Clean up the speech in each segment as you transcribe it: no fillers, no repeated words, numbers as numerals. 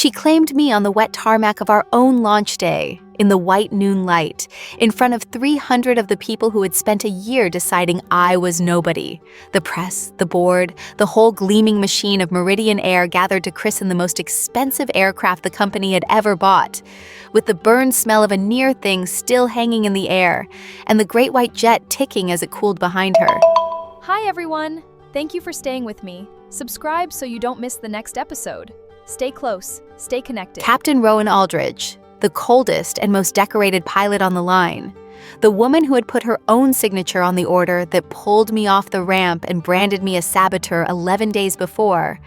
She claimed me on the wet tarmac of our own launch day, in the white noon light, in front of 300 of the people who had spent a year deciding I was nobody. The press, the board, the whole gleaming machine of Meridian Air gathered to christen the most expensive aircraft the company had ever bought, with the burned smell of a near thing still hanging in the air, and the great white jet ticking as it cooled behind her. Hi everyone! Thank you for staying with me. Subscribe so you don't miss the next episode. Stay close, stay connected. Captain Rowan Aldridge, the coldest and most decorated pilot on the line, the woman who had put her own signature on the order that pulled me off the ramp and branded me a saboteur 11 days before,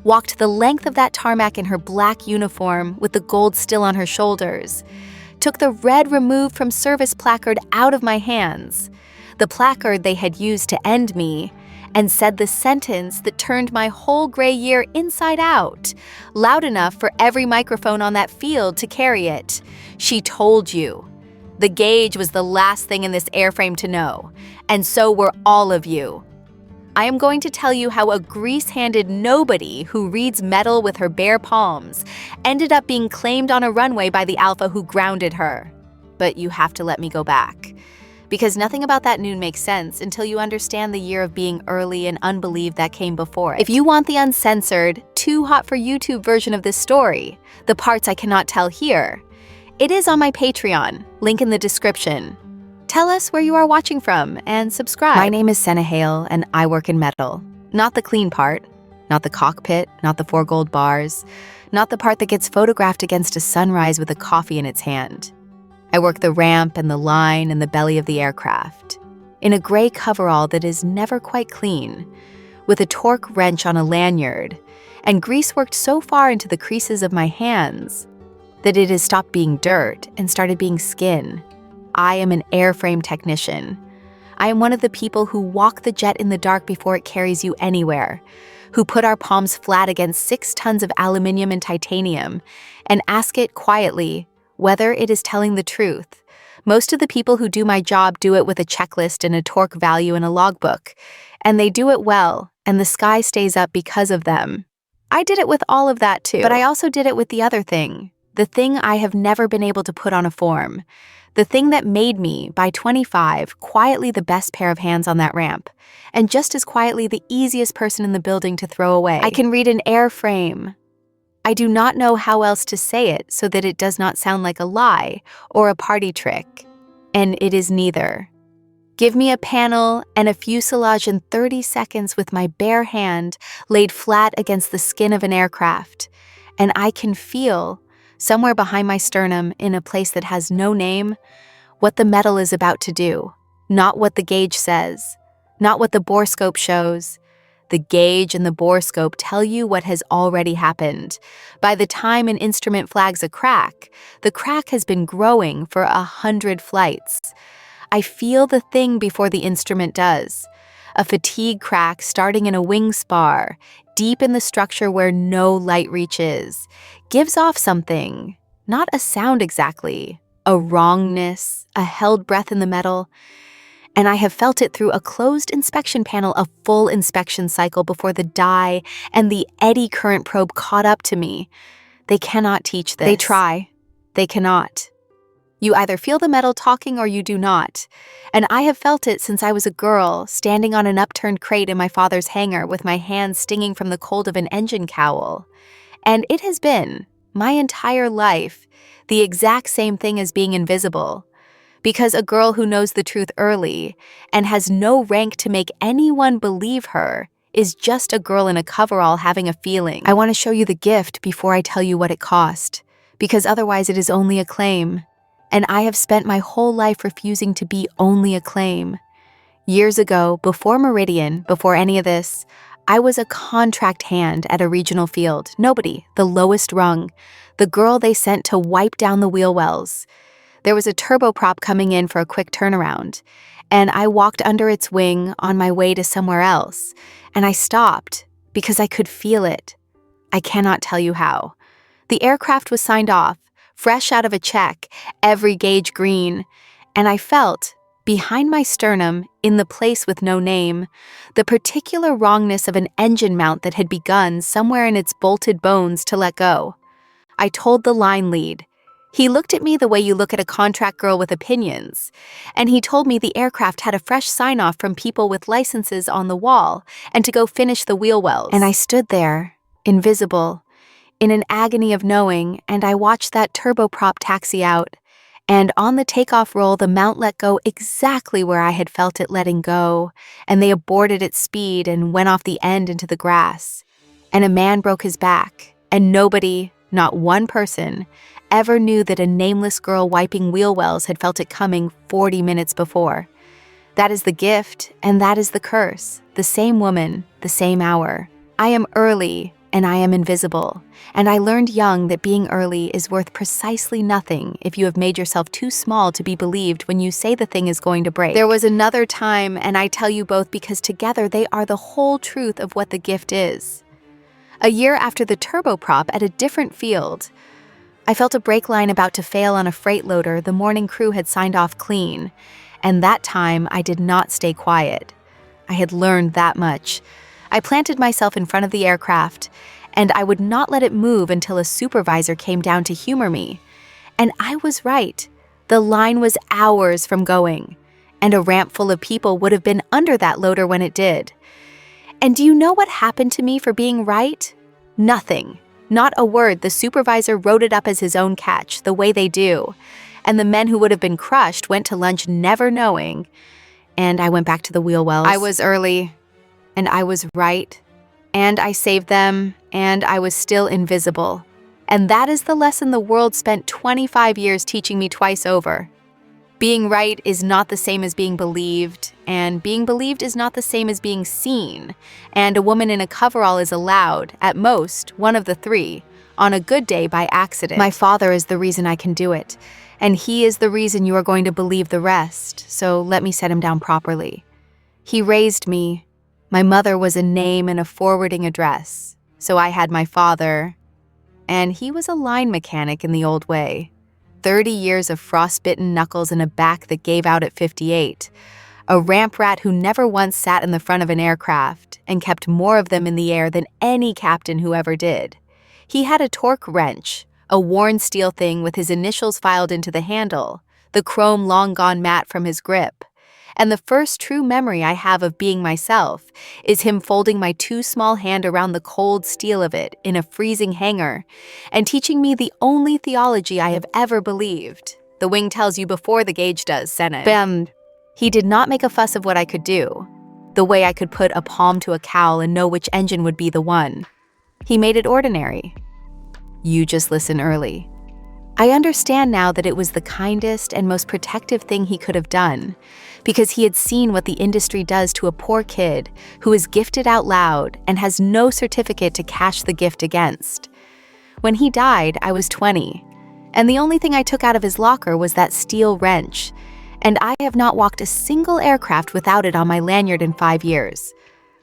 walked the length of that tarmac in her black uniform with the gold still on her shoulders, took the red removed from service placard out of my hands, the placard they had used to end me, and said the sentence that turned my whole gray year inside out, loud enough for every microphone on that field to carry it. She told you. The gauge was the last thing in this airframe to know, and so were all of you. I am going to tell you how a grease-handed nobody who reads metal with her bare palms ended up being claimed on a runway by the alpha who grounded her. But you have to let me go back, because nothing about that noon makes sense until you understand the year of being early and unbelieved that came before it. If you want the uncensored, too hot for YouTube version of this story, the parts I cannot tell here, it is on my Patreon, link in the description. Tell us where you are watching from and subscribe. My name is Senna Hale and I work in metal. Not the clean part, not the cockpit, not the 4 gold bars, not the part that gets photographed against a sunrise with a coffee in its hand. I work the ramp and the line and the belly of the aircraft, in a gray coverall that is never quite clean, with a torque wrench on a lanyard, and grease worked so far into the creases of my hands that it has stopped being dirt and started being skin. I am an airframe technician. I am one of the people who walk the jet in the dark before it carries you anywhere, who put our palms flat against 6 tons of aluminum and titanium and ask it quietly whether it is telling the truth. Most of the people who do my job do it with a checklist and a torque value and a logbook, and they do it well, and the sky stays up because of them. I did it with all of that too, but I also did it with the other thing, the thing I have never been able to put on a form, the thing that made me, by 25, quietly the best pair of hands on that ramp, and just as quietly the easiest person in the building to throw away. I can read an airframe. I do not know how else to say it so that it does not sound like a lie or a party trick, and it is neither. Give me a panel and a fuselage in 30 seconds with my bare hand laid flat against the skin of an aircraft, and I can feel, somewhere behind my sternum in a place that has no name, what the metal is about to do, not what the gauge says, not what the borescope shows. The gauge and the borescope tell you what has already happened. By the time an instrument flags a crack, the crack has been growing for 100 flights. I feel the thing before the instrument does. A fatigue crack starting in a wing spar, deep in the structure where no light reaches, gives off something, not a sound exactly, a wrongness, a held breath in the metal. And I have felt it through a closed inspection panel, a full inspection cycle before the dye and the eddy current probe caught up to me. They cannot teach this. They try. They cannot. You either feel the metal talking or you do not. And I have felt it since I was a girl, standing on an upturned crate in my father's hangar with my hands stinging from the cold of an engine cowl. And it has been, my entire life, the exact same thing as being invisible. Because a girl who knows the truth early and has no rank to make anyone believe her is just a girl in a coverall having a feeling. I want to show you the gift before I tell you what it cost, because otherwise it is only a claim. And I have spent my whole life refusing to be only a claim. Years ago, before Meridian, before any of this, I was a contract hand at a regional field. Nobody, the lowest rung, the girl they sent to wipe down the wheel wells. There was a turboprop coming in for a quick turnaround, and I walked under its wing on my way to somewhere else, and I stopped because I could feel it. I cannot tell you how. The aircraft was signed off, fresh out of a check, every gauge green, and I felt, behind my sternum, in the place with no name, the particular wrongness of an engine mount that had begun somewhere in its bolted bones to let go. I told the line lead. He looked at me the way you look at a contract girl with opinions, and he told me the aircraft had a fresh sign-off from people with licenses on the wall and to go finish the wheel wells. And I stood there, invisible, in an agony of knowing, and I watched that turboprop taxi out, and on the takeoff roll the mount let go exactly where I had felt it letting go, and they aborted its speed and went off the end into the grass. And a man broke his back, and nobody, not one person, ever knew that a nameless girl wiping wheel wells had felt it coming 40 minutes before. That is the gift, and that is the curse. The same woman, the same hour. I am early, and I am invisible. And I learned young that being early is worth precisely nothing if you have made yourself too small to be believed when you say the thing is going to break. There was another time, and I tell you both because together they are the whole truth of what the gift is. A year after the turboprop at a different field, I felt a brake line about to fail on a freight loader the morning crew had signed off clean, and that time I did not stay quiet. I had learned that much. I planted myself in front of the aircraft, and I would not let it move until a supervisor came down to humor me. And I was right. The line was hours from going, and a ramp full of people would have been under that loader when it did. And do you know what happened to me for being right? Nothing. Not a word. The supervisor wrote it up as his own catch, the way they do. And the men who would have been crushed went to lunch never knowing. And I went back to the wheel wells. I was early, and I was right. And I saved them, and I was still invisible. And that is the lesson the world spent 25 years teaching me twice over. Being right is not the same as being believed, and being believed is not the same as being seen, and a woman in a coverall is allowed, at most, one of the three, on a good day by accident. My father is the reason I can do it, and he is the reason you are going to believe the rest, so let me set him down properly. He raised me. My mother was a name and a forwarding address, so I had my father, and he was a line mechanic in the old way. 30 years of frostbitten knuckles and a back that gave out at 58. A ramp rat who never once sat in the front of an aircraft and kept more of them in the air than any captain who ever did. He had a torque wrench, a worn steel thing with his initials filed into the handle, the chrome long gone matte from his grip. And the first true memory I have of being myself is him folding my too small hand around the cold steel of it in a freezing hangar and teaching me the only theology I have ever believed. The wing tells you before the gauge does, Senate. Bam. He did not make a fuss of what I could do, the way I could put a palm to a cowl and know which engine would be the one. He made it ordinary. You just listen early. I understand now that it was the kindest and most protective thing he could have done, because he had seen what the industry does to a poor kid who is gifted out loud and has no certificate to cash the gift against. When he died, I was 20, and the only thing I took out of his locker was that steel wrench, and I have not walked a single aircraft without it on my lanyard in 5 years.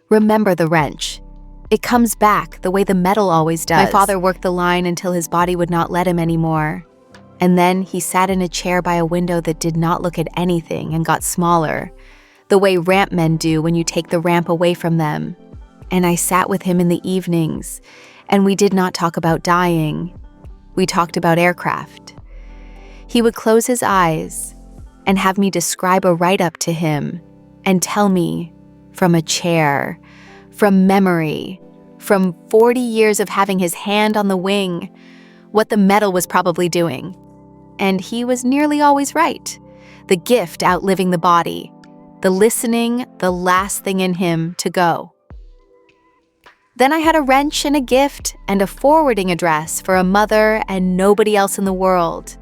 Remember the wrench. It comes back the way the metal always does. My father worked the line until his body would not let him anymore. And then he sat in a chair by a window that did not look at anything and got smaller, the way ramp men do when you take the ramp away from them. And I sat with him in the evenings, and we did not talk about dying. We talked about aircraft. He would close his eyes and have me describe a write-up to him and tell me, from a chair, from memory, from 40 years of having his hand on the wing, what the metal was probably doing. And he was nearly always right. The gift outliving the body. The listening, the last thing in him to go. Then I had a wrench and a gift and a forwarding address for a mother and nobody else in the world.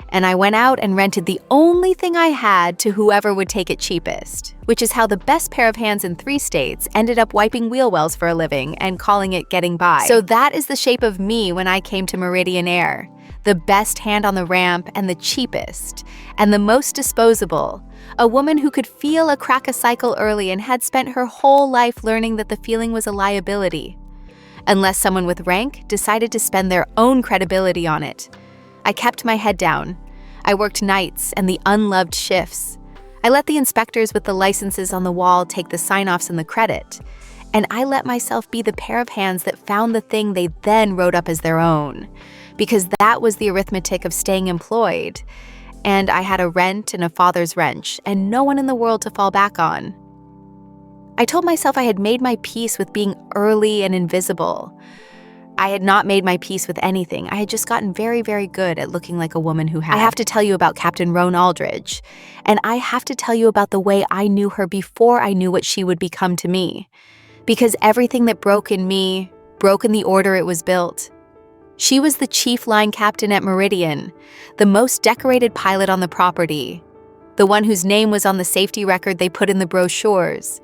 And I went out and rented the only thing I had to whoever would take it cheapest, which is how the best pair of hands in 3 states ended up wiping wheel wells for a living and calling it getting by. So that is the shape of me when I came to Meridian Air. The best hand on the ramp and the cheapest, and the most disposable. A woman who could feel a crack a cycle early and had spent her whole life learning that the feeling was a liability. Unless someone with rank decided to spend their own credibility on it. I kept my head down. I worked nights and the unloved shifts. I let the inspectors with the licenses on the wall take the sign-offs and the credit. And I let myself be the pair of hands that found the thing they then wrote up as their own. because that was the arithmetic of staying employed. And I had a rent and a father's wrench, and no one in the world to fall back on. I told myself I had made my peace with being early and invisible. I had not made my peace with anything. I had just gotten very, very good at looking like a woman who had. I have to tell you about Captain Roan Aldridge, and I have to tell you about the way I knew her before I knew what she would become to me. Because everything that broke in me broke in the order it was built. She was the chief line captain at Meridian, the most decorated pilot on the property, the one whose name was on the safety record they put in the brochures.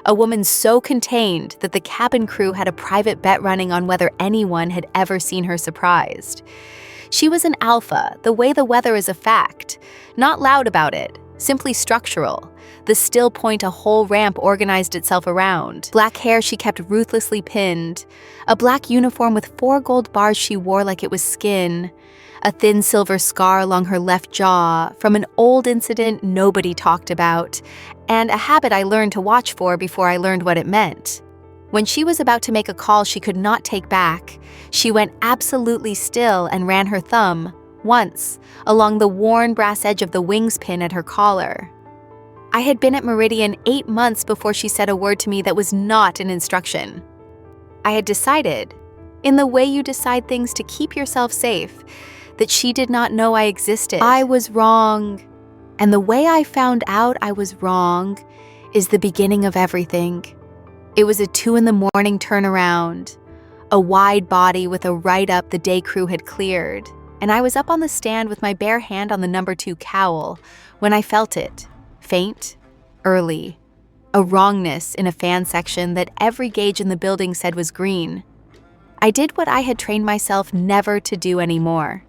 A woman so contained that the cabin crew had a private bet running on whether anyone had ever seen her surprised. She was an alpha, the way the weather is a fact, not loud about it, simply structural, the still point a whole ramp organized itself around. Black hair she kept ruthlessly pinned, a black uniform with 4 gold bars she wore like it was skin, a thin silver scar along her left jaw from an old incident nobody talked about, and a habit I learned to watch for before I learned what it meant. When she was about to make a call she could not take back, she went absolutely still and ran her thumb, once, along the worn brass edge of the wings pin at her collar. I had been at Meridian 8 months before she said a word to me that was not an instruction. I had decided, in the way you decide things to keep yourself safe, that she did not know I existed. I was wrong. And the way I found out I was wrong is the beginning of everything. It was a 2 a.m. turnaround, a wide body with a write-up the day crew had cleared, and I was up on the stand with my bare hand on the number 2 cowl when I felt it, faint, early, a wrongness in a fan section that every gauge in the building said was green. I did what I had trained myself never to do anymore.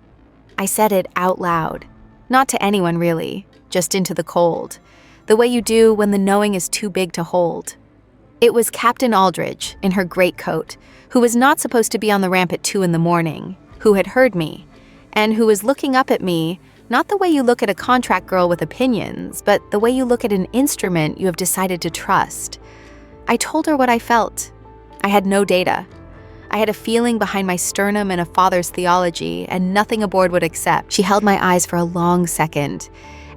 I said it out loud, not to anyone really, just into the cold, the way you do when the knowing is too big to hold. It was Captain Aldridge, in her greatcoat, who was not supposed to be on the ramp at 2 a.m, who had heard me, and who was looking up at me, not the way you look at a contract girl with opinions, but the way you look at an instrument you have decided to trust. I told her what I felt. I had no data. I had a feeling behind my sternum and a father's theology, and nothing aboard would accept. She held my eyes for a long second,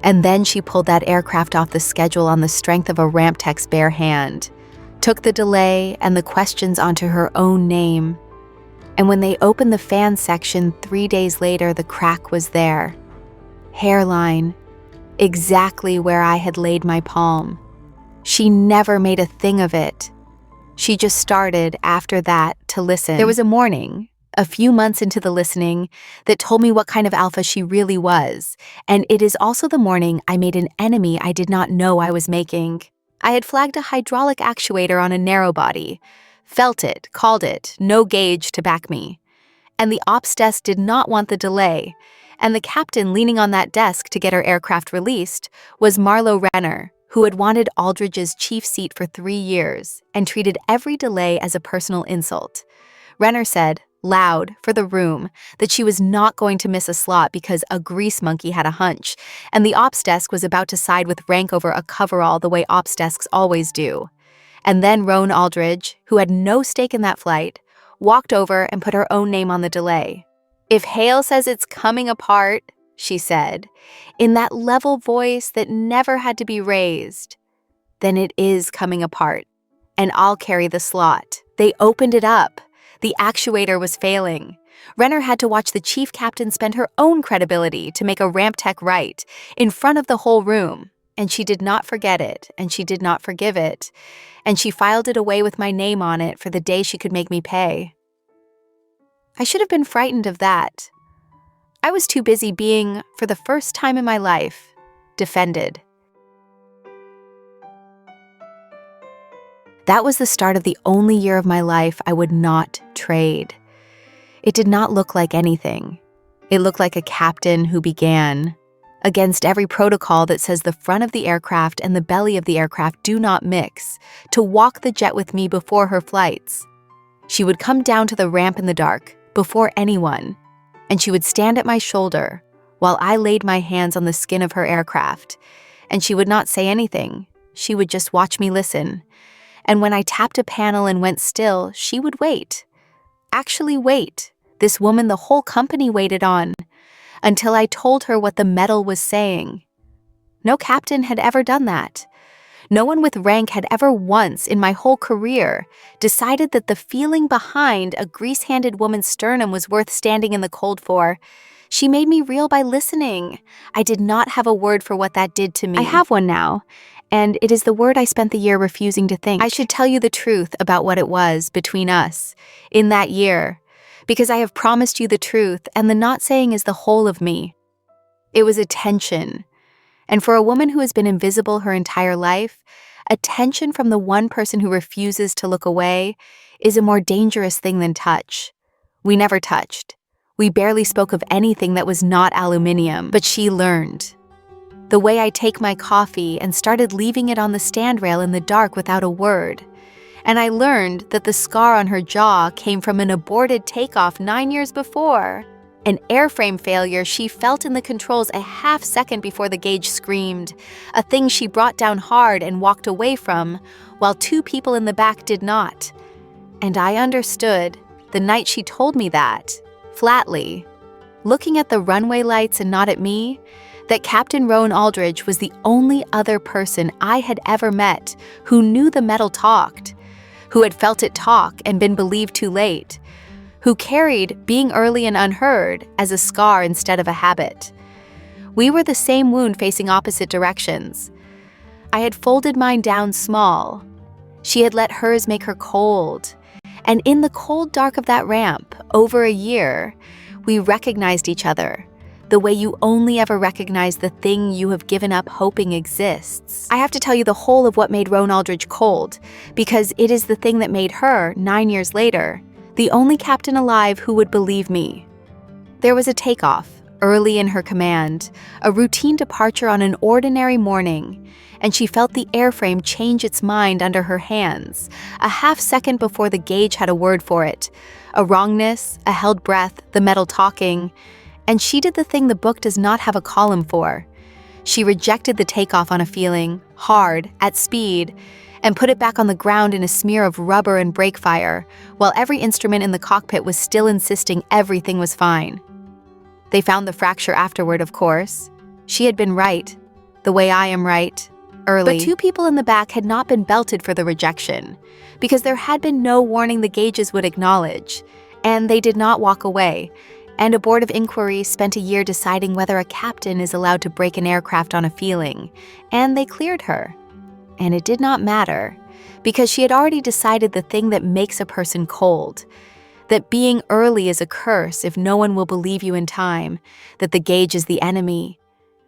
and then she pulled that aircraft off the schedule on the strength of a ramp tech's bare hand, took the delay and the questions onto her own name. And when they opened the fan section 3 days later, the crack was there. Hairline, exactly where I had laid my palm. She never made a thing of it. She just started, after that, to listen. There was a morning, a few months into the listening, that told me what kind of alpha she really was, and it is also the morning I made an enemy I did not know I was making. I had flagged a hydraulic actuator on a narrow body, felt it, called it, no gauge to back me. And the ops desk did not want the delay, and the captain leaning on that desk to get her aircraft released was Marlo Renner, who had wanted Aldridge's chief seat for 3 years and treated every delay as a personal insult. Renner said, loud, for the room, that she was not going to miss a slot because a grease monkey had a hunch, and the ops desk was about to side with rank over a coverall the way ops desks always do. And then Roan Aldridge, who had no stake in that flight, walked over and put her own name on the delay. "If Hale says it's coming apart," she said, in that level voice that never had to be raised, "then it is coming apart, and I'll carry the slot." They opened it up. The actuator was failing. Renner had to watch the chief captain spend her own credibility to make a ramp tech right, in front of the whole room. And she did not forget it, and she did not forgive it, and she filed it away with my name on it for the day she could make me pay. I should have been frightened of that. I was too busy being, for the first time in my life, defended. That was the start of the only year of my life I would not trade. It did not look like anything. It looked like a captain who began, against every protocol that says the front of the aircraft and the belly of the aircraft do not mix, to walk the jet with me before her flights. She would come down to the ramp in the dark, before anyone, and she would stand at my shoulder while I laid my hands on the skin of her aircraft, and she would not say anything. She would just watch me listen. And when I tapped a panel and went still, she would wait. Actually wait, this woman the whole company waited on, until I told her what the medal was saying. No captain had ever done that. No one with rank had ever once in my whole career decided that the feeling behind a grease-handed woman's sternum was worth standing in the cold for. She made me reel by listening. I did not have a word for what that did to me. I have one now, and it is the word I spent the year refusing to think. I should tell you the truth about what it was between us in that year, because I have promised you the truth, and the not saying is the whole of me. It was attention. And for a woman who has been invisible her entire life, attention from the one person who refuses to look away is a more dangerous thing than touch. We never touched. We barely spoke of anything that was not aluminium, but she learned. The way I take my coffee and started leaving it on the stand rail in the dark without a word. And I learned that the scar on her jaw came from an aborted takeoff 9 years before. An airframe failure she felt in the controls a half second before the gauge screamed, a thing she brought down hard and walked away from, while 2 people in the back did not. And I understood, the night she told me that, flatly, looking at the runway lights and not at me, that Captain Rowan Aldridge was the only other person I had ever met who knew the metal talked, who had felt it talk and been believed too late, who carried being early and unheard as a scar instead of a habit. We were the same wound facing opposite directions. I had folded mine down small. She had let hers make her cold. And in the cold dark of that ramp, over a year, we recognized each other, the way you only ever recognize the thing you have given up hoping exists. I have to tell you the whole of what made Rowan Aldridge cold, because it is the thing that made her, 9 years later, the only captain alive who would believe me. There was a takeoff, early in her command, a routine departure on an ordinary morning, and she felt the airframe change its mind under her hands, a half second before the gauge had a word for it, a wrongness, a held breath, the metal talking, and she did the thing the book does not have a column for. She rejected the takeoff on a feeling, hard, at speed, and put it back on the ground in a smear of rubber and brake fire, while every instrument in the cockpit was still insisting everything was fine. They found the fracture afterward, of course. She had been right, the way I am right, early. But 2 people in the back had not been belted for the rejection, because there had been no warning the gauges would acknowledge, and they did not walk away, and a board of inquiry spent a year deciding whether a captain is allowed to break an aircraft on a feeling, and they cleared her. And it did not matter, because she had already decided the thing that makes a person cold, that being early is a curse if no one will believe you in time, that the gauge is the enemy,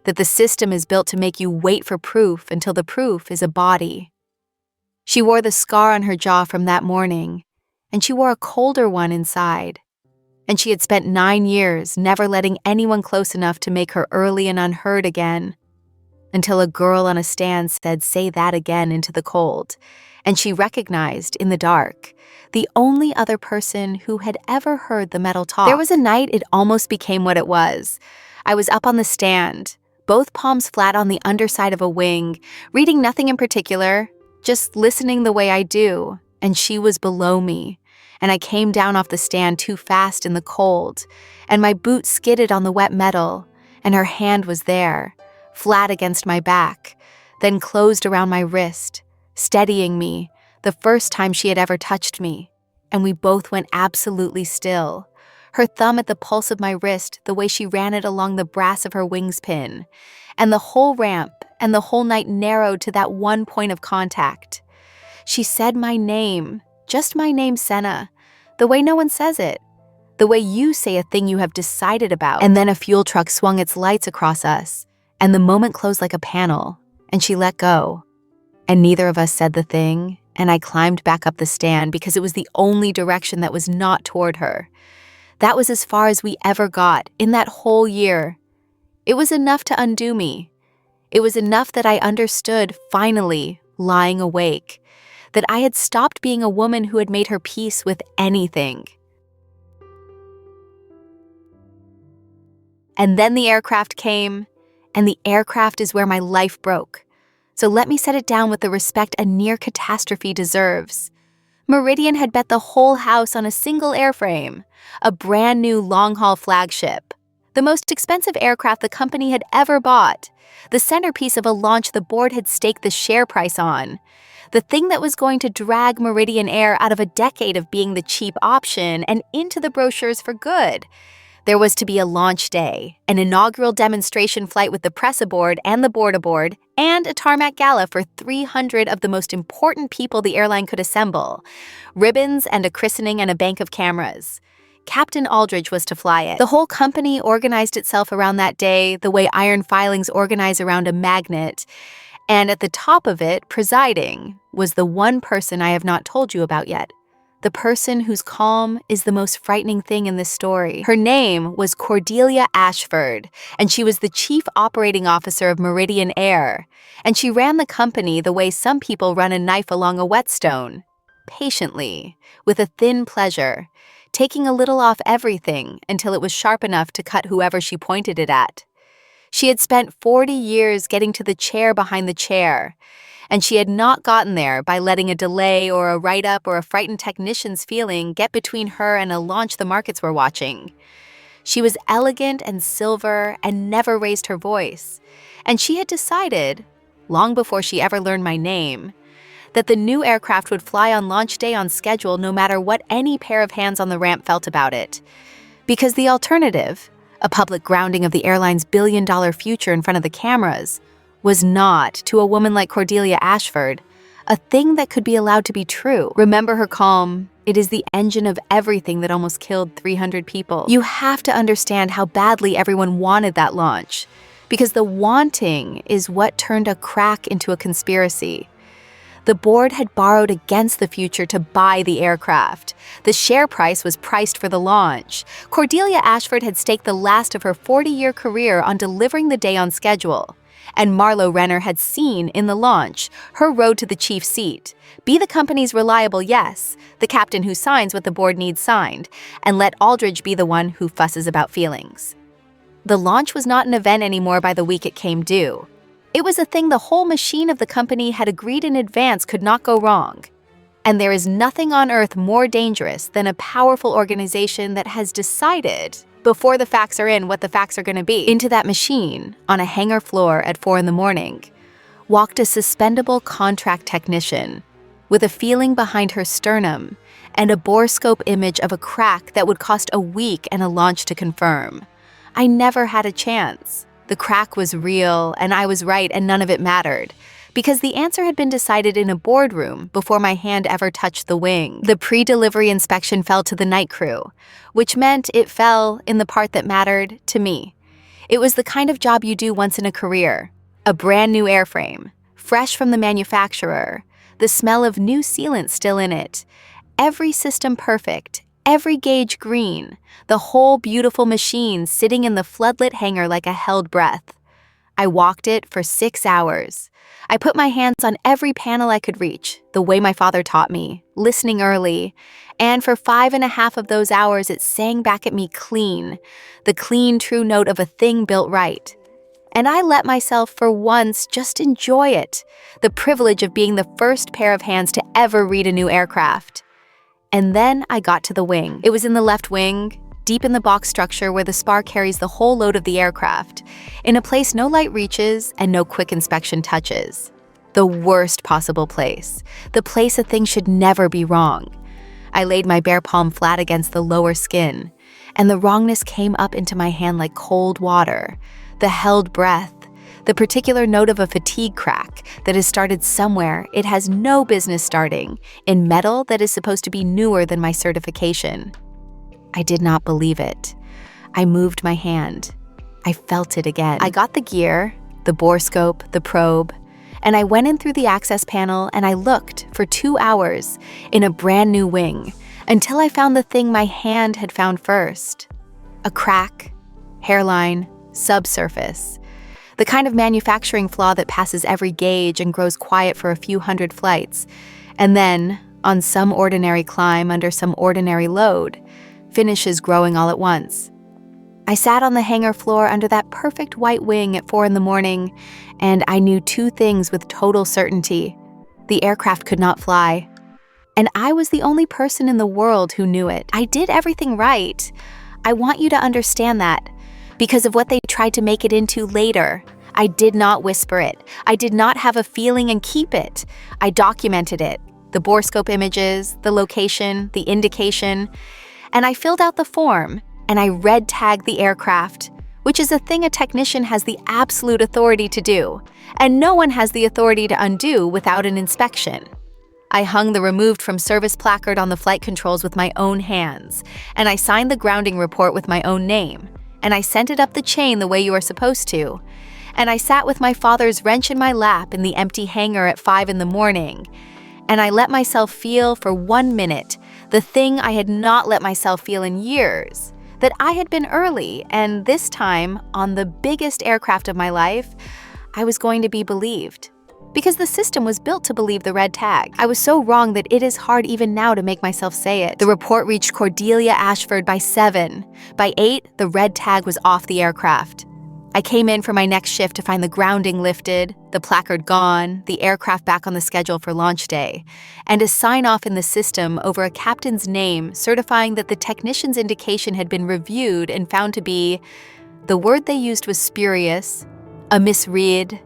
that the system is built to make you wait for proof until the proof is a body. She wore the scar on her jaw from that morning, and she wore a colder one inside. And she had spent 9 years never letting anyone close enough to make her early and unheard again, until a girl on a stand said, "Say that again," into the cold, and she recognized, in the dark, the only other person who had ever heard the metal talk. There was a night it almost became what it was. I was up on the stand, both palms flat on the underside of a wing, reading nothing in particular, just listening the way I do, and she was below me, and I came down off the stand too fast in the cold, and my boot skidded on the wet metal, and her hand was there, flat against my back, then closed around my wrist, steadying me, the first time she had ever touched me, and we both went absolutely still, her thumb at the pulse of my wrist the way she ran it along the brass of her wings pin, and the whole ramp and the whole night narrowed to that one point of contact. She said my name, just my name, Senna, the way no one says it, the way you say a thing you have decided about, and then a fuel truck swung its lights across us, and the moment closed like a panel, and she let go. And neither of us said the thing, and I climbed back up the stand because it was the only direction that was not toward her. That was as far as we ever got in that whole year. It was enough to undo me. It was enough that I understood, finally, lying awake, that I had stopped being a woman who had made her peace with anything. And then the aircraft came, and the aircraft is where my life broke. So let me set it down with the respect a near catastrophe deserves. Meridian had bet the whole house on a single airframe, a brand new long-haul flagship, the most expensive aircraft the company had ever bought, the centerpiece of a launch the board had staked the share price on, the thing that was going to drag Meridian Air out of a decade of being the cheap option and into the brochures for good. There was to be a launch day, an inaugural demonstration flight with the press aboard and the board aboard, and a tarmac gala for 300 of the most important people the airline could assemble, ribbons and a christening and a bank of cameras. Captain Aldridge was to fly it. The whole company organized itself around that day the way iron filings organize around a magnet, and at the top of it, presiding, was the one person I have not told you about yet. The person whose calm is the most frightening thing in this story. Her name was Cordelia Ashford, and she was the chief operating officer of Meridian Air, and she ran the company the way some people run a knife along a whetstone, patiently, with a thin pleasure, taking a little off everything until it was sharp enough to cut whoever she pointed it at. She had spent 40 years getting to the chair behind the chair, and she had not gotten there by letting a delay or a write-up or a frightened technician's feeling get between her and a launch the markets were watching. She was elegant and silver and never raised her voice, and she had decided, long before she ever learned my name, that the new aircraft would fly on launch day on schedule no matter what any pair of hands on the ramp felt about it. Because the alternative, a public grounding of the airline's billion-dollar future in front of the cameras, was not, to a woman like Cordelia Ashford, a thing that could be allowed to be true. Remember her calm, "It is the engine of everything that almost killed 300 people." You have to understand how badly everyone wanted that launch, because the wanting is what turned a crack into a conspiracy. The board had borrowed against the future to buy the aircraft. The share price was priced for the launch. Cordelia Ashford had staked the last of her 40-year career on delivering the day on schedule. And Marlo Renner had seen in the launch her road to the chief seat. Be the company's reliable yes, the captain who signs what the board needs signed, and let Aldridge be the one who fusses about feelings. The launch was not an event anymore by the week it came due. It was a thing the whole machine of the company had agreed in advance could not go wrong. And there is nothing on earth more dangerous than a powerful organization that has decided, before the facts are in, what the facts are going to be. Into that machine, on a hangar floor at 4 a.m, walked a suspendable contract technician with a feeling behind her sternum and a borescope image of a crack that would cost a week and a launch to confirm. I never had a chance. The crack was real, and I was right, and none of it mattered, because the answer had been decided in a boardroom before my hand ever touched the wing. The pre-delivery inspection fell to the night crew, which meant it fell, in the part that mattered, to me. It was the kind of job you do once in a career. A brand new airframe, fresh from the manufacturer, the smell of new sealant still in it, every system perfect, every gauge green, the whole beautiful machine sitting in the floodlit hangar like a held breath. I walked it for 6 hours. I put my hands on every panel I could reach, the way my father taught me, listening early, and for 5.5 of those hours it sang back at me clean, the clean, true note of a thing built right. And I let myself, for once, just enjoy it, the privilege of being the first pair of hands to ever read a new aircraft. And then I got to the wing. It was in the left wing, deep in the box structure where the spar carries the whole load of the aircraft, in a place no light reaches and no quick inspection touches. The worst possible place. The place a thing should never be wrong. I laid my bare palm flat against the lower skin, and the wrongness came up into my hand like cold water. The held breath, the particular note of a fatigue crack that has started somewhere it has no business starting, in metal that is supposed to be newer than my certification. I did not believe it. I moved my hand. I felt it again. I got the gear, the borescope, the probe, and I went in through the access panel and I looked for 2 hours in a brand new wing until I found the thing my hand had found first. A crack, hairline, subsurface. The kind of manufacturing flaw that passes every gauge and grows quiet for a few hundred flights, and then, on some ordinary climb under some ordinary load, finishes growing all at once. I sat on the hangar floor under that perfect white wing at 4 a.m, and I knew 2 things with total certainty. The aircraft could not fly, And I was the only person in the world who knew it. I did everything right. I want you to understand that. Because of what they tried to make it into later. I did not whisper it. I did not have a feeling and keep it. I documented it. The borescope images, the location, the indication. And I filled out the form, and I red tagged the aircraft, which is a thing a technician has the absolute authority to do, and no one has the authority to undo without an inspection. I hung the removed from service placard on the flight controls with my own hands, and I signed the grounding report with my own name, and I sent it up the chain the way you are supposed to, and I sat with my father's wrench in my lap in the empty hangar at 5 in the morning, and I let myself feel for 1 minute the thing I had not let myself feel in years, that I had been early, and this time, on the biggest aircraft of my life, I was going to be believed. Because the system was built to believe the red tag. I was so wrong that it is hard even now to make myself say it. The report reached Cordelia Ashford by 7. By 8, the red tag was off the aircraft. I came in for my next shift to find the grounding lifted, the placard gone, the aircraft back on the schedule for launch day, and a sign-off in the system over a captain's name certifying that the technician's indication had been reviewed and found to be, the word they used was spurious, a misread,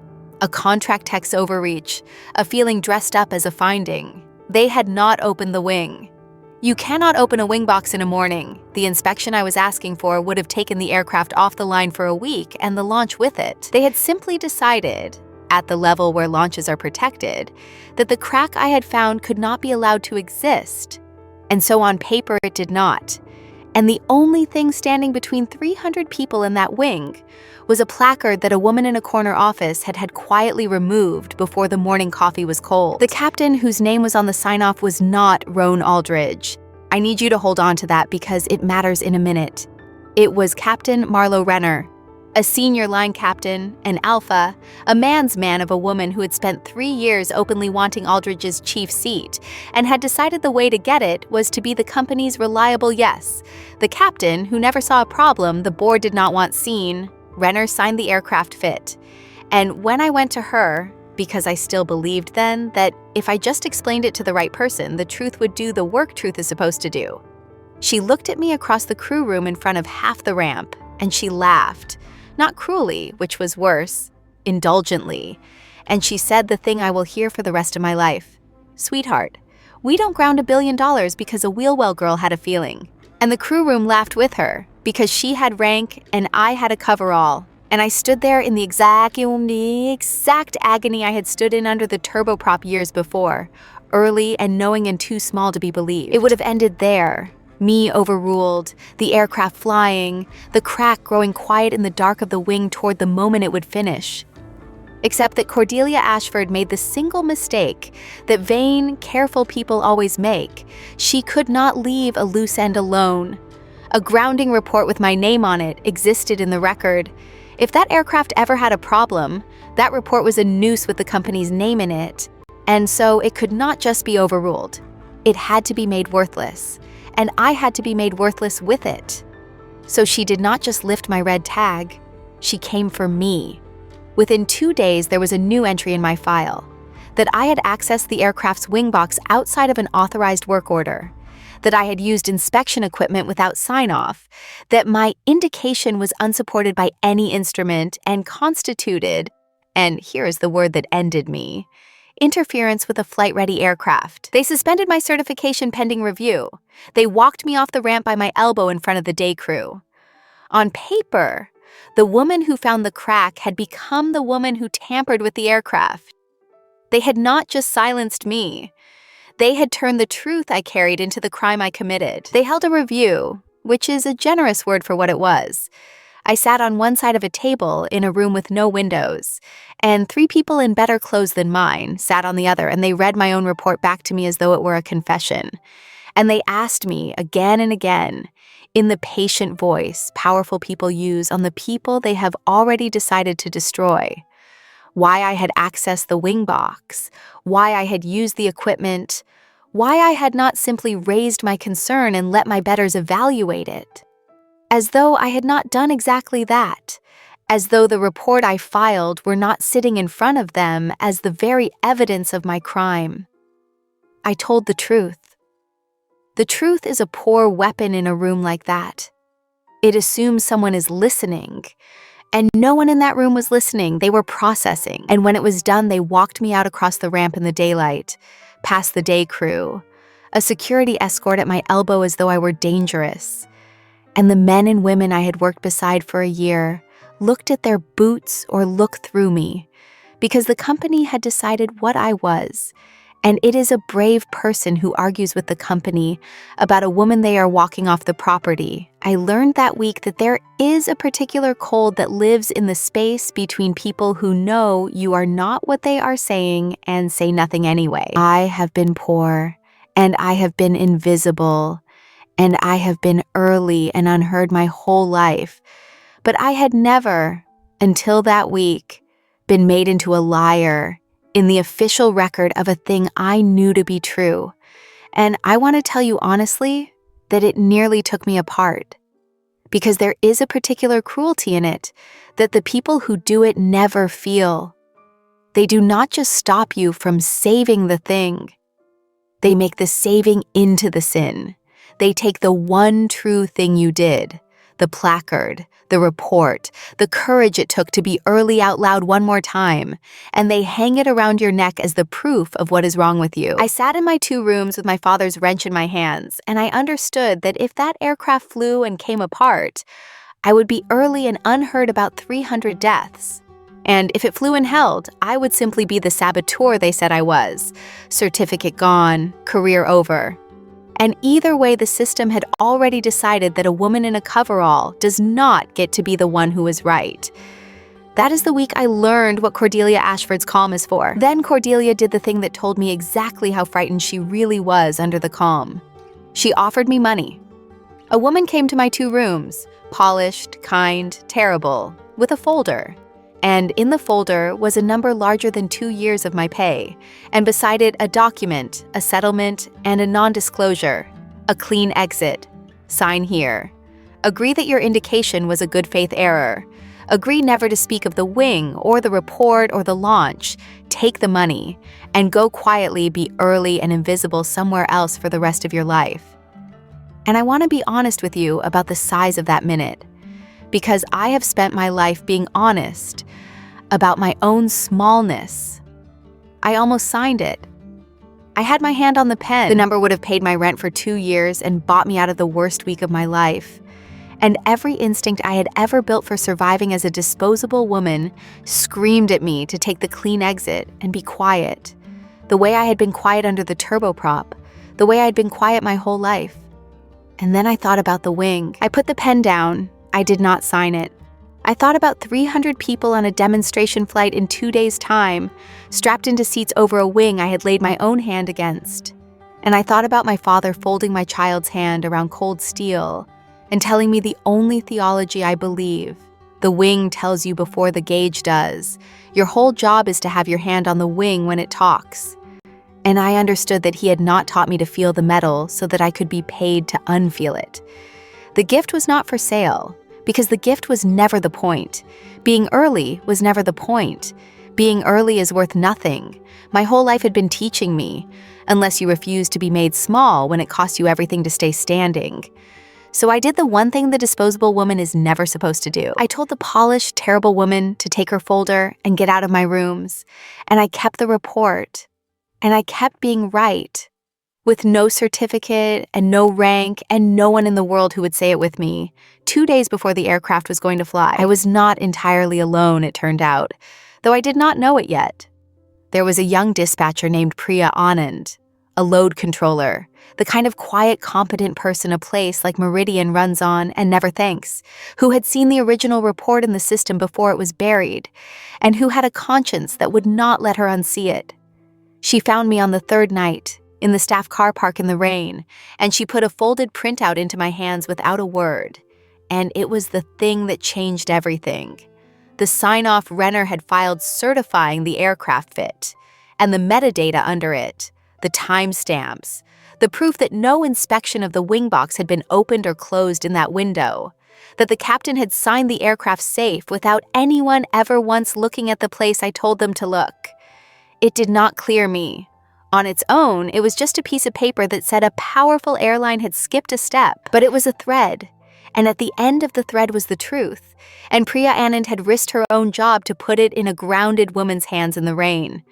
a contract text overreach, a feeling dressed up as a finding. They had not opened the wing. You cannot open a wing box in a morning. The inspection I was asking for would have taken the aircraft off the line for a week and the launch with it. They had simply decided, at the level where launches are protected, that the crack I had found could not be allowed to exist. And so on paper it did not. And the only thing standing between 300 people in that wing was a placard that a woman in a corner office had quietly removed before the morning coffee was cold. The captain whose name was on the sign-off was not Roan Aldridge. I need you to hold on to that because it matters in a minute. It was Captain Marlowe Renner, a senior line captain, an alpha, a man's man of a woman who had spent 3 years openly wanting Aldridge's chief seat and had decided the way to get it was to be the company's reliable yes. The captain, who never saw a problem the board did not want seen, Renner signed the aircraft fit. And when I went to her, because I still believed then that if I just explained it to the right person, the truth would do the work truth is supposed to do. She looked at me across the crew room in front of half the ramp, and she laughed. Not cruelly, which was worse, indulgently. And she said the thing I will hear for the rest of my life. Sweetheart, we don't ground $1 billion because a wheelwell girl had a feeling. And the crew room laughed with her, because she had rank and I had a coverall. And I stood there in the exact agony I had stood in under the turboprop years before, early and knowing and too small to be believed. It would have ended there. Me overruled, the aircraft flying, the crack growing quiet in the dark of the wing toward the moment it would finish. Except that Cordelia Ashford made the single mistake that vain, careful people always make. She could not leave a loose end alone. A grounding report with my name on it existed in the record. If that aircraft ever had a problem, that report was a noose with the company's name in it. And so it could not just be overruled. It had to be made worthless. And I had to be made worthless with it. So she did not just lift my red tag, she came for me. Within 2 days, there was a new entry in my file, that I had accessed the aircraft's wing box outside of an authorized work order, that I had used inspection equipment without sign-off, that my indication was unsupported by any instrument and constituted, and here is the word that ended me, interference with a flight-ready aircraft. They suspended my certification pending review. They walked me off the ramp by my elbow in front of the day crew. On paper, the woman who found the crack had become the woman who tampered with the aircraft. They had not just silenced me. They had turned the truth I carried into the crime I committed. They held a review, which is a generous word for what it was. I sat on one side of a table in a room with no windows, and 3 people in better clothes than mine sat on the other, and they read my own report back to me as though it were a confession. And they asked me again and again, in the patient voice powerful people use on the people they have already decided to destroy, why I had accessed the wing box, why I had used the equipment, why I had not simply raised my concern and let my betters evaluate it. As though I had not done exactly that, as though the report I filed were not sitting in front of them as the very evidence of my crime. I told the truth. The truth is a poor weapon in a room like that. It assumes someone is listening. And no one in that room was listening. They were processing. And when it was done, they walked me out across the ramp in the daylight, past the day crew, a security escort at my elbow as though I were dangerous. And the men and women I had worked beside for a year looked at their boots or looked through me, because the company had decided what I was. And it is a brave person who argues with the company about a woman they are walking off the property. I learned that week that there is a particular cold that lives in the space between people who know you are not what they are saying and say nothing anyway. I have been poor, and I have been invisible, and I have been early and unheard my whole life. But I had never, until that week, been made into a liar in the official record of a thing I knew to be true. And I want to tell you honestly that it nearly took me apart, because there is a particular cruelty in it that the people who do it never feel. They do not just stop you from saving the thing. They make the saving into the sin. They take the one true thing you did, the placard, the report, the courage it took to be early out loud one more time, and they hang it around your neck as the proof of what is wrong with you. I sat in my 2 rooms with my father's wrench in my hands, and I understood that if that aircraft flew and came apart, I would be early and unheard about 300 deaths. And if it flew and held, I would simply be the saboteur they said I was. Certificate gone, career over. And either way, the system had already decided that a woman in a coverall does not get to be the one who is right. That is the week I learned what Cordelia Ashford's calm is for. Then Cordelia did the thing that told me exactly how frightened she really was under the calm. She offered me money. A woman came to my 2 rooms, polished, kind, terrible, with a folder. And in the folder was a number larger than 2 years of my pay, and beside it a document, a settlement, and a non-disclosure, a clean exit. Sign here. Agree that your indication was a good faith error. Agree never to speak of the wing or the report or the launch. Take the money and go quietly be early and invisible somewhere else for the rest of your life. And I want to be honest with you about the size of that minute, because I have spent my life being honest about my own smallness. I almost signed it. I had my hand on the pen. The number would have paid my rent for 2 years and bought me out of the worst week of my life. And every instinct I had ever built for surviving as a disposable woman screamed at me to take the clean exit and be quiet, the way I had been quiet under the turboprop, the way I had been quiet my whole life. And then I thought about the wing. I put the pen down. I did not sign it. I thought about 300 people on a demonstration flight in 2 days' time, strapped into seats over a wing I had laid my own hand against. And I thought about my father folding my child's hand around cold steel and telling me the only theology I believe. The wing tells you before the gauge does. Your whole job is to have your hand on the wing when it talks. And I understood that he had not taught me to feel the metal so that I could be paid to unfeel it. The gift was not for sale, because the gift was never the point. Being early was never the point. Being early is worth nothing. My whole life had been teaching me, unless you refuse to be made small when it costs you everything to stay standing. So I did the one thing the disposable woman is never supposed to do. I told the polished, terrible woman to take her folder and get out of my rooms, and I kept the report. And I kept being right, with no certificate and no rank and no one in the world who would say it with me. 2 days before the aircraft was going to fly, I was not entirely alone, it turned out, though I did not know it yet. There was a young dispatcher named Priya Anand, a load controller, the kind of quiet, competent person a place like Meridian runs on and never thanks, who had seen the original report in the system before it was buried, and who had a conscience that would not let her unsee it. She found me on the 3rd night, in the staff car park in the rain, and she put a folded printout into my hands without a word. And it was the thing that changed everything. The sign-off Renner had filed certifying the aircraft fit, and the metadata under it, the timestamps, the proof that no inspection of the wing box had been opened or closed in that window, that the captain had signed the aircraft safe without anyone ever once looking at the place I told them to look. It did not clear me. On its own, it was just a piece of paper that said a powerful airline had skipped a step, but it was a thread. And at the end of the thread was the truth, and Priya Anand had risked her own job to put it in a grounded woman's hands in the rain.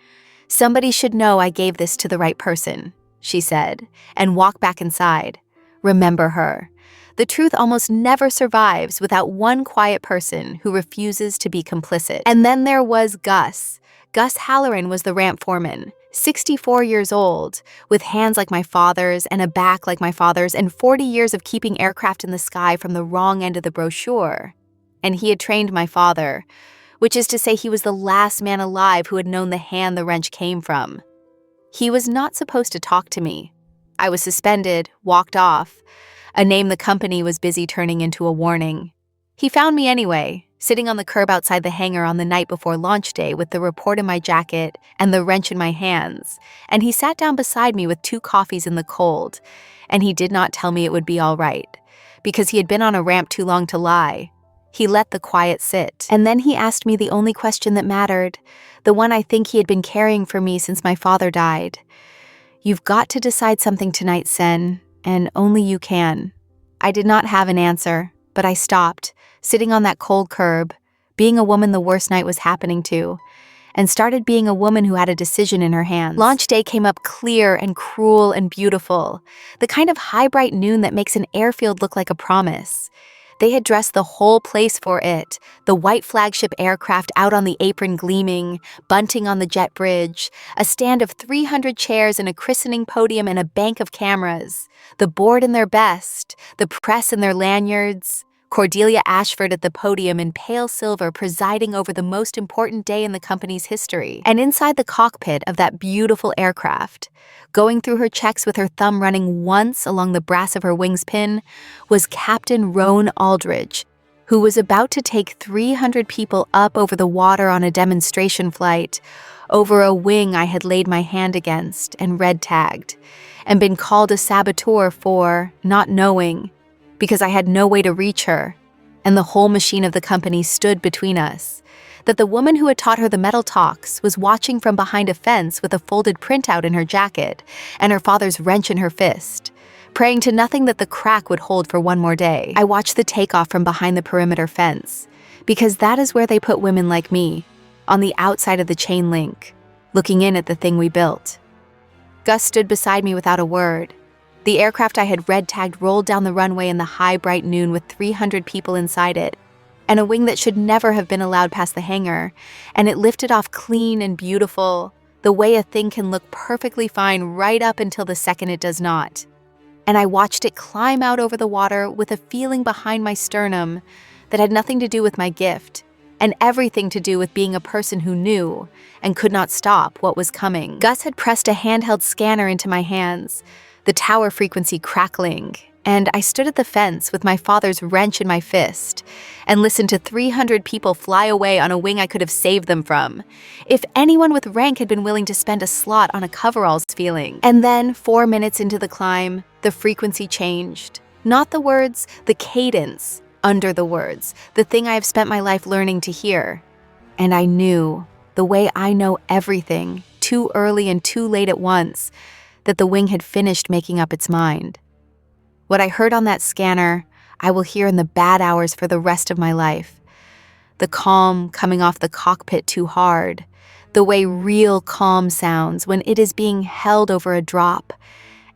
"Somebody should know I gave this to the right person," she said, and walked back inside. Remember her. The truth almost never survives without one quiet person who refuses to be complicit. And then there was Gus. Gus Halloran was the ramp foreman, 64 years old, with hands like my father's and a back like my father's and 40 years of keeping aircraft in the sky from the wrong end of the brochure. And he had trained my father, which is to say he was the last man alive who had known the hand the wrench came from. He was not supposed to talk to me. I was suspended, walked off, a name the company was busy turning into a warning. He found me anyway, sitting on the curb outside the hangar on the night before launch day with the report in my jacket and the wrench in my hands, and he sat down beside me with 2 coffees in the cold, and he did not tell me it would be all right, because he had been on a ramp too long to lie. He let the quiet sit, and then he asked me the only question that mattered, the one I think he had been carrying for me since my father died. "You've got to decide something tonight, Sen, and only you can." I did not have an answer, but I stopped, sitting on that cold curb, being a woman the worst night was happening to, and started being a woman who had a decision in her hands. Launch day came up clear and cruel and beautiful, the kind of high bright noon that makes an airfield look like a promise. They had dressed the whole place for it, the white flagship aircraft out on the apron gleaming, bunting on the jet bridge, a stand of 300 chairs and a christening podium and a bank of cameras, the board in their best, the press in their lanyards, Cordelia Ashford at the podium in pale silver presiding over the most important day in the company's history. And inside the cockpit of that beautiful aircraft, going through her checks with her thumb running once along the brass of her wings pin, was Captain Roan Aldridge, who was about to take 300 people up over the water on a demonstration flight, over a wing I had laid my hand against and red-tagged, and been called a saboteur for not knowing, because I had no way to reach her, and the whole machine of the company stood between us, that the woman who had taught her the metal talks was watching from behind a fence with a folded printout in her jacket and her father's wrench in her fist, praying to nothing that the crack would hold for one more day. I watched the takeoff from behind the perimeter fence, because that is where they put women like me, on the outside of the chain link, looking in at the thing we built. Gus stood beside me without a word. The aircraft I had red-tagged rolled down the runway in the high, bright noon with 300 people inside it, and a wing that should never have been allowed past the hangar, and it lifted off clean and beautiful, the way a thing can look perfectly fine right up until the second it does not. And I watched it climb out over the water with a feeling behind my sternum that had nothing to do with my gift, and everything to do with being a person who knew and could not stop what was coming. Gus had pressed a handheld scanner into my hands, the tower frequency crackling, and I stood at the fence with my father's wrench in my fist and listened to 300 people fly away on a wing I could have saved them from, if anyone with rank had been willing to spend a slot on a coveralls feeling. And then, 4 minutes into the climb, the frequency changed. Not the words, the cadence, under the words, the thing I have spent my life learning to hear. And I knew, the way I know everything, too early and too late at once, that the wing had finished making up its mind. What I heard on that scanner, I will hear in the bad hours for the rest of my life. The calm coming off the cockpit too hard, the way real calm sounds when it is being held over a drop,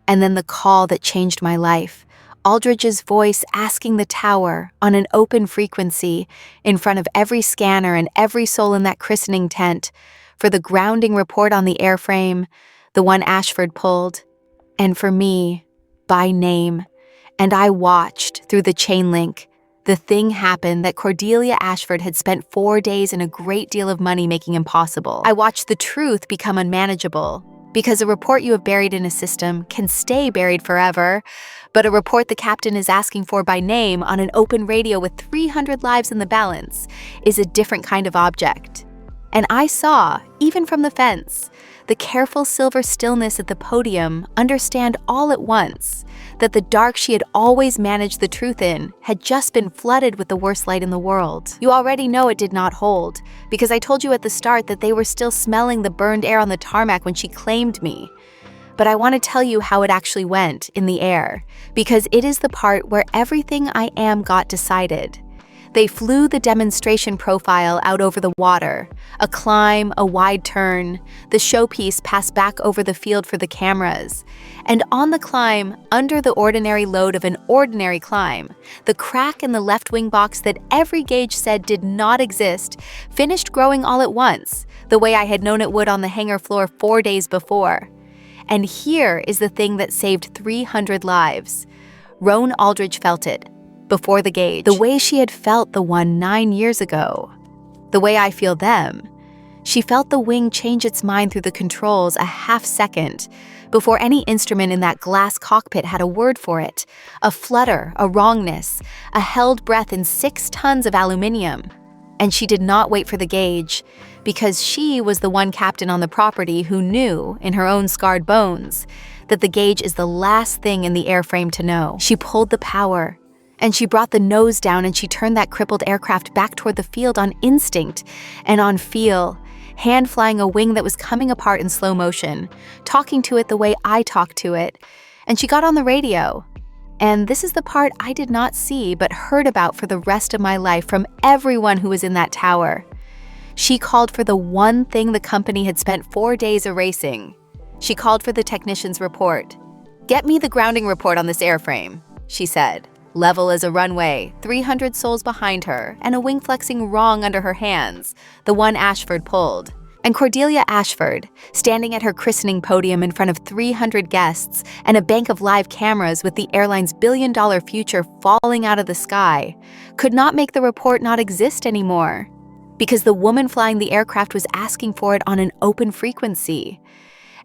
and then the call that changed my life, Aldridge's voice asking the tower on an open frequency in front of every scanner and every soul in that christening tent for the grounding report on the airframe, the one Ashford pulled, and for me, by name. And I watched, through the chain link, the thing happen that Cordelia Ashford had spent 4 days and a great deal of money making impossible. I watched the truth become unmanageable, because a report you have buried in a system can stay buried forever, but a report the captain is asking for by name on an open radio with 300 lives in the balance is a different kind of object. And I saw, even from the fence, the careful silver stillness at the podium understand all at once that the dark she had always managed the truth in had just been flooded with the worst light in the world. You already know it did not hold, because I told you at the start that they were still smelling the burned air on the tarmac when she claimed me, but I want to tell you how it actually went in the air, because it is the part where everything I am got decided. They flew the demonstration profile out over the water, a climb, a wide turn, the showpiece passed back over the field for the cameras. And on the climb, under the ordinary load of an ordinary climb, the crack in the left wing box that every gauge said did not exist finished growing all at once, the way I had known it would on the hangar floor 4 days before. And here is the thing that saved 300 lives. Roan Aldridge felt it. Before the gauge, the way she had felt the one 9 years ago. The way I feel them. She felt the wing change its mind through the controls a half second before any instrument in that glass cockpit had a word for it. A flutter, a wrongness, a held breath in 6 tons of aluminium. And she did not wait for the gauge, because she was the one captain on the property who knew, in her own scarred bones, that the gauge is the last thing in the airframe to know. She pulled the power, and she brought the nose down, and she turned that crippled aircraft back toward the field on instinct and on feel, hand flying a wing that was coming apart in slow motion, talking to it the way I talk to it. And she got on the radio. And this is the part I did not see but heard about for the rest of my life from everyone who was in that tower. She called for the one thing the company had spent 4 days erasing. She called for the technician's report. "Get me the grounding report on this airframe," she said. Level as a runway, 300 souls behind her, and a wing flexing wrong under her hands, the one Ashford pulled. And Cordelia Ashford, standing at her christening podium in front of 300 guests and a bank of live cameras with the airline's billion-dollar future falling out of the sky, could not make the report not exist anymore, because the woman flying the aircraft was asking for it on an open frequency.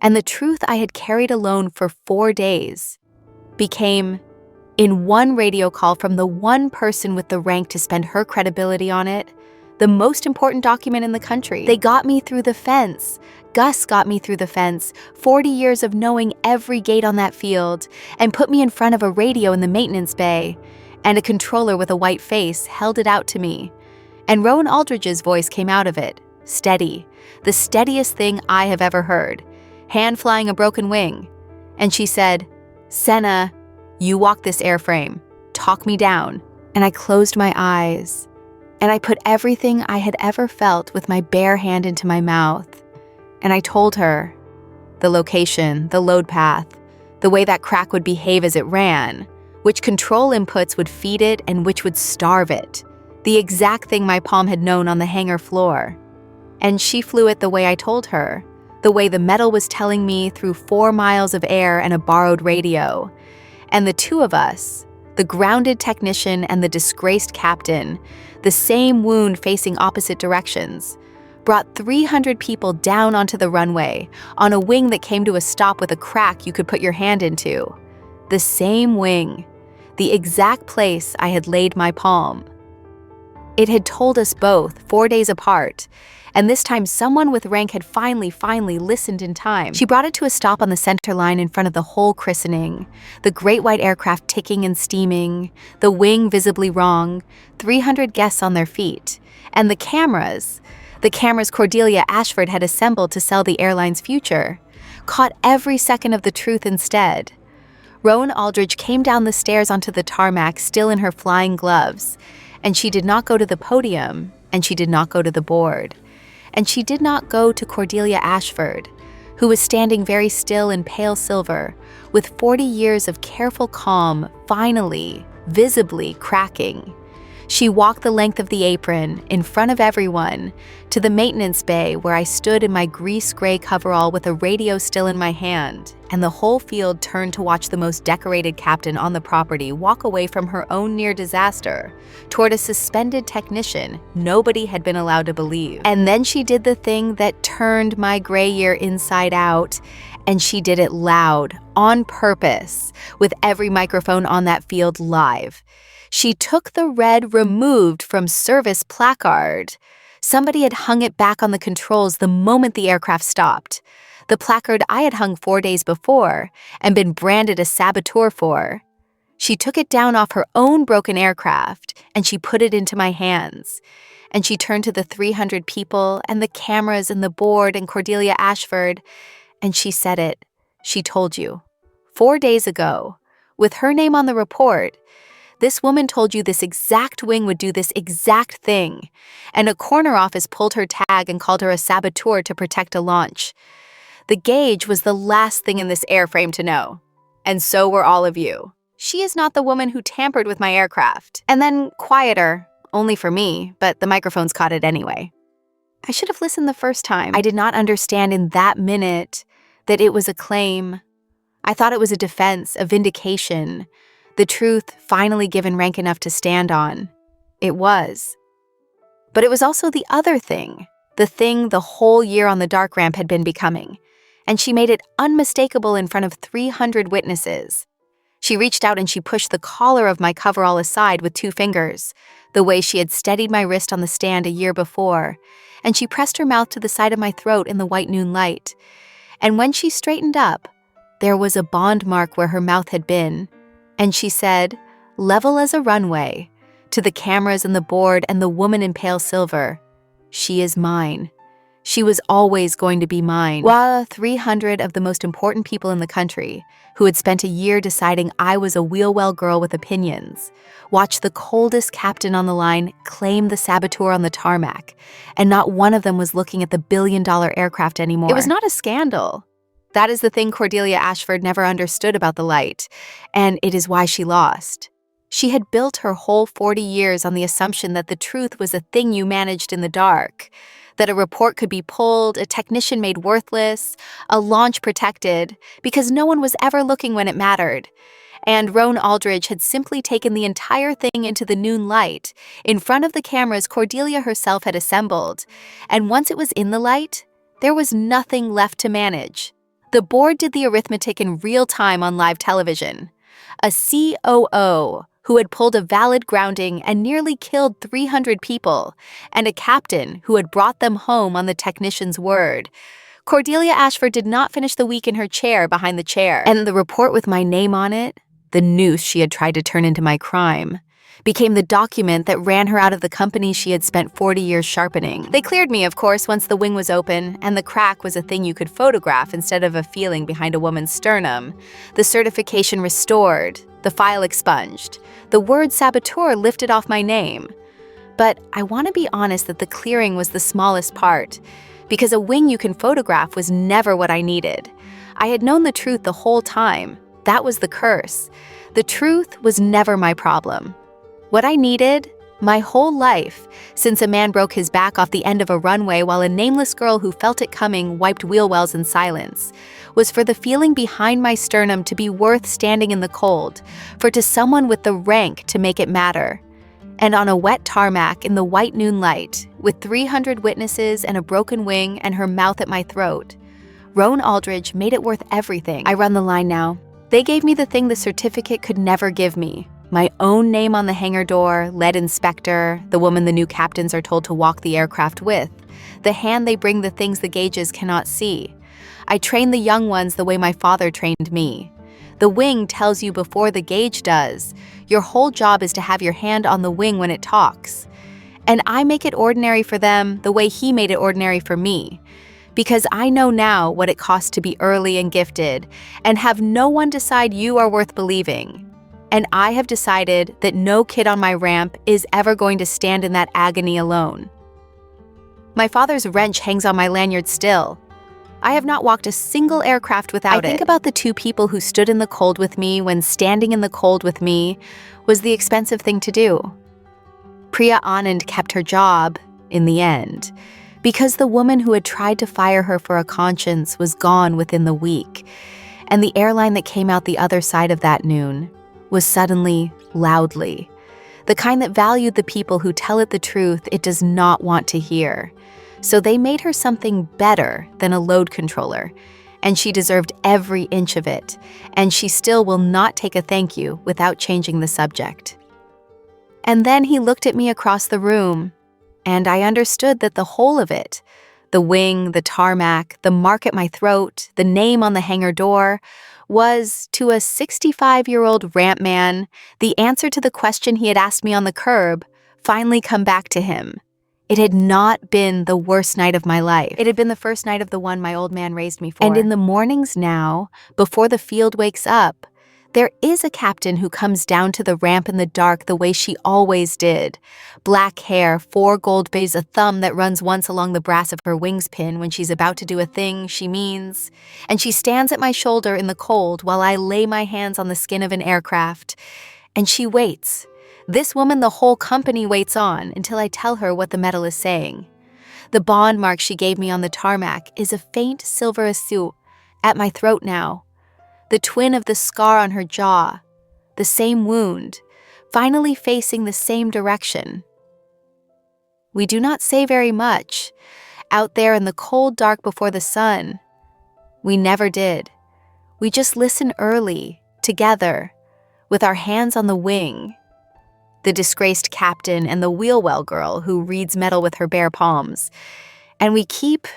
And the truth I had carried alone for 4 days became, in one radio call from the one person with the rank to spend her credibility on it, the most important document in the country. They got me through the fence. Gus got me through the fence, 40 years of knowing every gate on that field, and put me in front of a radio in the maintenance bay, and a controller with a white face held it out to me. And Rowan Aldridge's voice came out of it, steady, the steadiest thing I have ever heard, hand flying a broken wing. And she said, "Senna, you walk this airframe. Talk me down." And I closed my eyes, and I put everything I had ever felt with my bare hand into my mouth. And I told her the location, the load path, the way that crack would behave as it ran, which control inputs would feed it and which would starve it, the exact thing my palm had known on the hangar floor. And she flew it the way I told her, the way the metal was telling me through 4 miles of air and a borrowed radio. And the two of us, the grounded technician and the disgraced captain, the same wound facing opposite directions, brought 300 people down onto the runway on a wing that came to a stop with a crack you could put your hand into. The same wing, the exact place I had laid my palm. It had told us both, 4 days apart, and this time someone with rank had finally listened in time. She brought it to a stop on the center line in front of the whole christening, the great white aircraft ticking and steaming, the wing visibly wrong, 300 guests on their feet, and the cameras Cordelia Ashford had assembled to sell the airline's future, caught every second of the truth instead. Rowan Aldridge came down the stairs onto the tarmac still in her flying gloves, and she did not go to the podium, and she did not go to the board. And she did not go to Cordelia Ashford, who was standing very still in pale silver, with 40 years of careful calm finally, visibly cracking. She walked the length of the apron, in front of everyone, to the maintenance bay where I stood in my grease-gray coverall with a radio still in my hand, and the whole field turned to watch the most decorated captain on the property walk away from her own near disaster, toward a suspended technician nobody had been allowed to believe. And then she did the thing that turned my gray year inside out, and she did it loud, on purpose, with every microphone on that field live. She took the red removed from service placard. Somebody had hung it back on the controls the moment the aircraft stopped. The placard I had hung 4 days before and been branded a saboteur for. She took it down off her own broken aircraft and she put it into my hands. And she turned to the 300 people and the cameras and the board and Cordelia Ashford, and she said it, She told you. 4 days ago. With her name on the report, this woman told you this exact wing would do this exact thing, and a corner office pulled her tag and called her a saboteur to protect a launch. The gauge was the last thing in this airframe to know. And so were all of you. She is not the woman who tampered with my aircraft. And then quieter, only for me, but the microphones caught it anyway. I should have listened the first time. I did not understand in that minute that it was a claim. I thought it was a defense, a vindication, the truth finally given rank enough to stand on. It was. But it was also the other thing, the thing the whole year on the dark ramp had been becoming. And she made it unmistakable in front of 300 witnesses. She reached out and she pushed the collar of my coverall aside with 2 fingers, the way she had steadied my wrist on the stand a year before, and she pressed her mouth to the side of my throat in the white noon light. And when she straightened up, there was a bond mark where her mouth had been, and she said, level as a runway, to the cameras and the board and the woman in pale silver, she is mine. She was always going to be mine. While 300 of the most important people in the country, who had spent a year deciding I was a wheel-well girl with opinions, watched the coldest captain on the line claim the saboteur on the tarmac, and not one of them was looking at the billion-dollar aircraft anymore. It was not a scandal. That is the thing Cordelia Ashford never understood about the light, and it is why she lost. She had built her whole 40 years on the assumption that the truth was a thing you managed in the dark, that a report could be pulled, a technician made worthless, a launch protected, because no one was ever looking when it mattered. And Roan Aldridge had simply taken the entire thing into the noon light, in front of the cameras Cordelia herself had assembled. And once it was in the light, there was nothing left to manage. The board did the arithmetic in real time on live television. A COO who had pulled a valid grounding and nearly killed 300 people, and a captain who had brought them home on the technician's word. Cordelia Ashford did not finish the week in her chair behind the chair, and the report with my name on it, the noose she had tried to turn into my crime, became the document that ran her out of the company she had spent 40 years sharpening. They cleared me, of course, once the wing was open, and the crack was a thing you could photograph instead of a feeling behind a woman's sternum. The certification restored, the file expunged, the word saboteur lifted off my name. But I want to be honest that the clearing was the smallest part, because a wing you can photograph was never what I needed. I had known the truth the whole time. That was the curse. The truth was never my problem. What I needed, my whole life, since a man broke his back off the end of a runway while a nameless girl who felt it coming wiped wheel wells in silence, was for the feeling behind my sternum to be worth standing in the cold, for to someone with the rank to make it matter. And on a wet tarmac in the white noon light, with 300 witnesses and a broken wing and her mouth at my throat, Roan Aldridge made it worth everything. I run the line now. They gave me the thing the certificate could never give me. My own name on the hangar door, lead inspector, the woman the new captains are told to walk the aircraft with, the hand they bring the things the gauges cannot see. I train the young ones the way my father trained me. The wing tells you before the gauge does. Your whole job is to have your hand on the wing when it talks. And I make it ordinary for them the way he made it ordinary for me. Because I know now what it costs to be early and gifted, and have no one decide you are worth believing. And I have decided that no kid on my ramp is ever going to stand in that agony alone. My father's wrench hangs on my lanyard still. I have not walked a single aircraft without it. I think about the 2 people who stood in the cold with me when standing in the cold with me was the expensive thing to do. Priya Anand kept her job, in the end, because the woman who had tried to fire her for a conscience was gone within the week, and the airline that came out the other side of that noon was suddenly loudly, the kind that valued the people who tell it the truth it does not want to hear. So they made her something better than a load controller, and she deserved every inch of it, and she still will not take a thank you without changing the subject. And then he looked at me across the room, and I understood that the whole of it, the wing, the tarmac, the mark at my throat, the name on the hangar door, was, to a 65-year-old ramp man, the answer to the question he had asked me on the curb finally come back to him. It had not been the worst night of my life. It had been the first night of the one my old man raised me for. And in the mornings now, before the field wakes up, there is a captain who comes down to the ramp in the dark the way she always did. Black hair, 4 gold bays, a thumb that runs once along the brass of her wings pin when she's about to do a thing she means. And she stands at my shoulder in the cold while I lay my hands on the skin of an aircraft. And she waits. This woman the whole company waits on until I tell her what the medal is saying. The bond mark she gave me on the tarmac is a faint silver azul at my throat now. The twin of the scar on her jaw, the same wound, finally facing the same direction. We do not say very much, out there in the cold dark before the sun. We never did. We just listen early, together, with our hands on the wing. The disgraced captain and the wheel-well girl who reads metal with her bare palms. And we keep,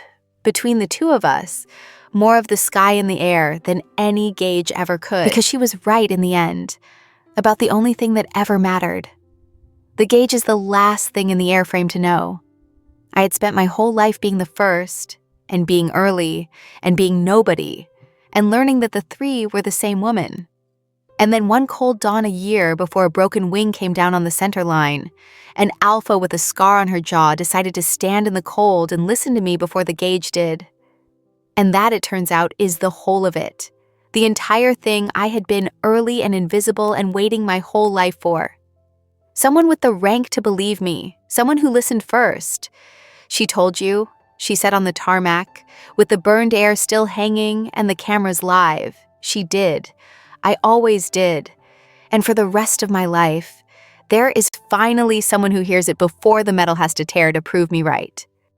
between the two of us, more of the sky in the air than any gauge ever could. Because she was right in the end, about the only thing that ever mattered. The gauge is the last thing in the airframe to know. I had spent my whole life being the first, and being early, and being nobody, and learning that the 3 were the same woman. And then one cold dawn a year before a broken wing came down on the center line, an alpha with a scar on her jaw decided to stand in the cold and listen to me before the gauge did. And that, it turns out, is the whole of it. The entire thing I had been early and invisible and waiting my whole life for. Someone with the rank to believe me, someone who listened first. She told you, she said on the tarmac, with the burned air still hanging and the cameras live. She did. I always did. And for the rest of my life, there is finally someone who hears it before the metal has to tear to prove me right.